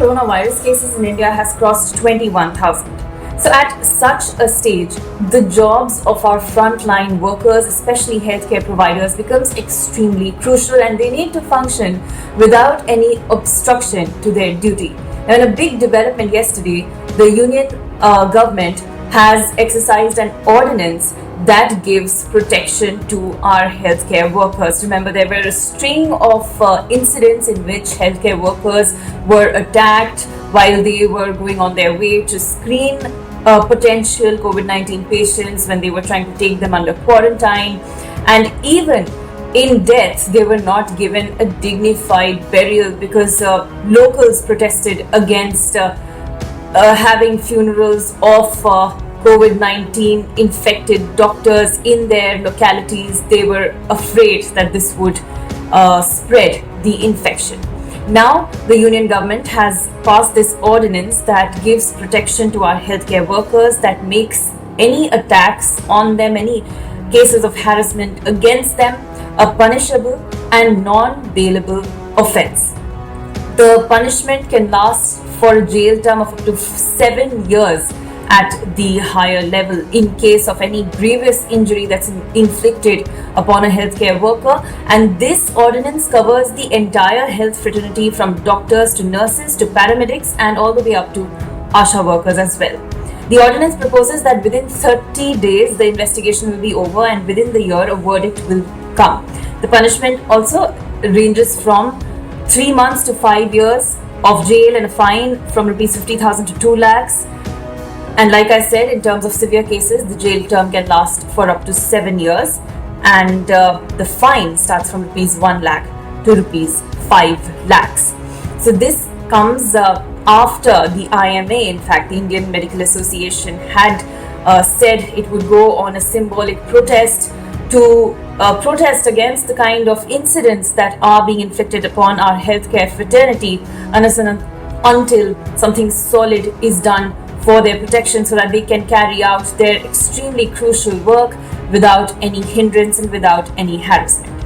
coronavirus cases in India has crossed 21,000. So at such a stage, the jobs of our frontline workers, especially healthcare providers, becomes extremely crucial, and they need to function without any obstruction to their duty. Now, in a big development yesterday, the union government has exercised an ordinance that gives protection to our healthcare workers. Remember, there were a string of incidents in which healthcare workers were attacked while they were going on their way to screen potential COVID-19 patients when they were trying to take them under quarantine. And even in death, they were not given a dignified burial because locals protested against having funerals of COVID-19 infected doctors in their localities. They were afraid that this would spread the infection. Now, the union government has passed this ordinance that gives protection to our healthcare workers, that makes any attacks on them, any cases of harassment against them, a punishable and non-bailable offense. The punishment can last for a jail term of up to 7 years at the higher level in case of any grievous injury that's inflicted upon a healthcare worker. And this ordinance covers the entire health fraternity, from doctors to nurses to paramedics and all the way up to ASHA workers as well. The ordinance proposes that within 30 days the investigation will be over, and within the year a verdict will come. The punishment also ranges from 3 months to 5 years of jail and a fine from rupees 50,000 to 2 lakhs. And like I said, in terms of severe cases, the jail term can last for up to 7 years, and the fine starts from rupees 1 lakh to rupees 5 lakhs. So this comes after the IMA, in fact, the Indian Medical Association, had said it would go on a symbolic protest to protest against the kind of incidents that are being inflicted upon our healthcare fraternity, until something solid is done for their protection, so that they can carry out their extremely crucial work without any hindrance and without any harassment.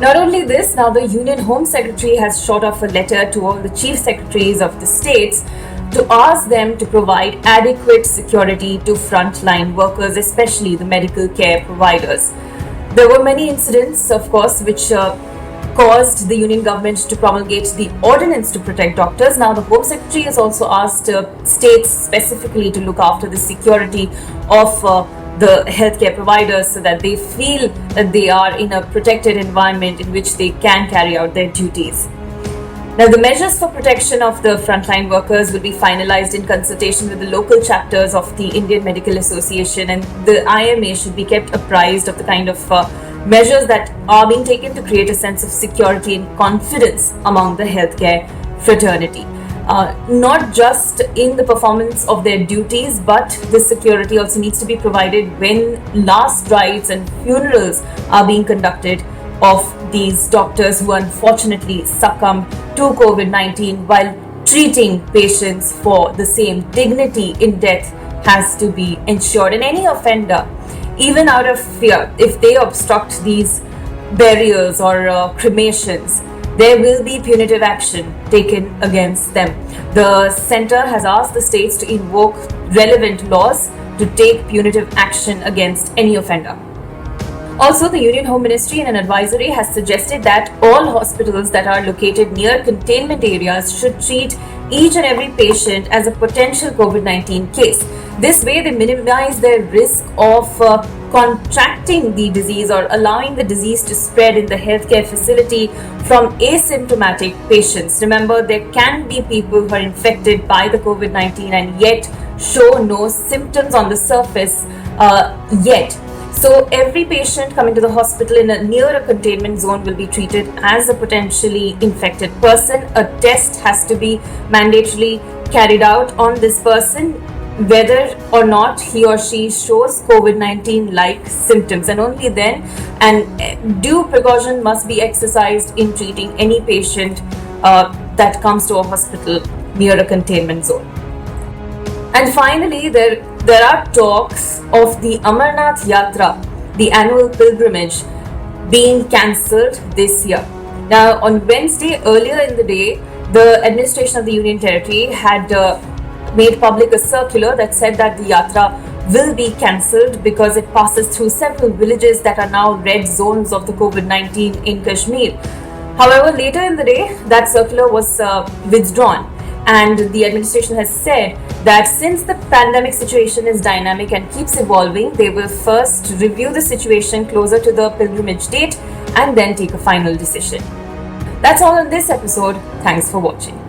Not only this, now the Union Home Secretary has shot off a letter to all the chief secretaries of the states to ask them to provide adequate security to frontline workers, especially the medical care providers. There were many incidents, of course, which caused the union government to promulgate the ordinance to protect doctors. Now, the Home Secretary has also asked states specifically to look after the security of the healthcare providers, so that they feel that they are in a protected environment in which they can carry out their duties. Now, the measures for protection of the frontline workers will be finalized in consultation with the local chapters of the Indian Medical Association, and the IMA should be kept apprised of the kind of measures that are being taken to create a sense of security and confidence among the healthcare fraternity. Not just in the performance of their duties, but the security also needs to be provided when last rites and funerals are being conducted of these doctors who unfortunately succumb to COVID-19 while treating patients for the same. Dignity in death has to be ensured, and any offender, even out of fear, if they obstruct these burials or cremations, there will be punitive action taken against them. The center has asked the states to invoke relevant laws to take punitive action against any offender. Also, the Union Home Ministry in an advisory has suggested that all hospitals that are located near containment areas should treat each and every patient as a potential COVID-19 case. This way, they minimize their risk of contracting the disease or allowing the disease to spread in the healthcare facility from asymptomatic patients. Remember, there can be people who are infected by the COVID-19 and yet show no symptoms on the surface yet. So every patient coming to the hospital near a containment zone will be treated as a potentially infected person. A test has to be mandatorily carried out on this person, whether or not he or she shows COVID-19 like symptoms, and only then and due precaution must be exercised in treating any patient that comes to a hospital near a containment zone. And finally, there are talks of the Amarnath Yatra, the annual pilgrimage, being cancelled this year. Now, on Wednesday earlier in the day, the administration of the Union Territory had made public a circular that said that the yatra will be cancelled because it passes through several villages that are now red zones of the COVID-19 in Kashmir. However, later in the day, that circular was withdrawn, and the administration has said that since the pandemic situation is dynamic and keeps evolving, they will first review the situation closer to the pilgrimage date and then take a final decision. That's all in this episode. Thanks for watching.